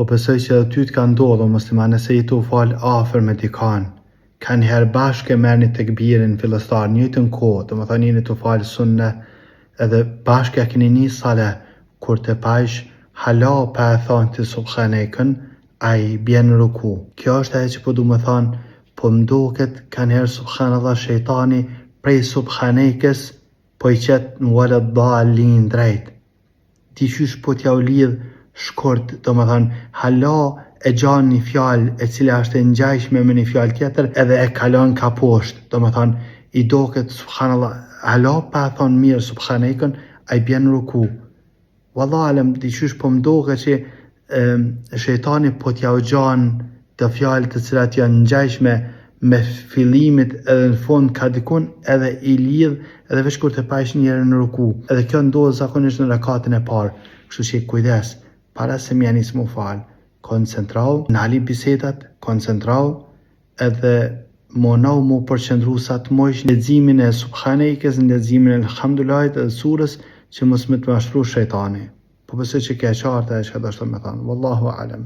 Po besoj që edhe ty të ka ndodhur musliman nëse i tu falë afër me dikan. Ka njëherë bashkë e merrni tekbirin fillestar në njëjtën kohë, domethënë jeni tu falë sunne edhe bashkë ja keni një sale, kur të pajsh hala pa e thonë të subhanekën, a i bjen në ruku. Kjo është ajo që po du me thonë, po mduket ka njëherë subhanallah shejtani prej subhanekës po i qetë në walet dhalin drejt. Dikush po t'ja u lidh shkurt, do me thonë, hala e gjan një fjalë e cila është e ngjajshme me një fjalë tjetër edhe e kalon ka poshtë, do me thonë, i doket subhanallah, hala pa e thonë mirë subhanekën, a i bjen në ruku. Wallah alem, dikush po mdoket që shejtani po t'ja u gjan të fjalë të cilat janë ngjajshme me fillimit edhe në fund ka dikun edhe i lidh edhe veç kur të pajsh njerë në ruku. Edhe kjo ndodhë zakonisht në rakatin e parë, kështu që kujdes, para se më janis mu falë, koncentrau, nali bisedat, koncentrau, edhe monau mu përqendru sa të mojsh në leximin e subhanekës, në leximin e elhamdulillahit edhe surës që mos me të mashtru shejtani. Po besoj që ke qartë e që do të me thanë. Wallahu alem.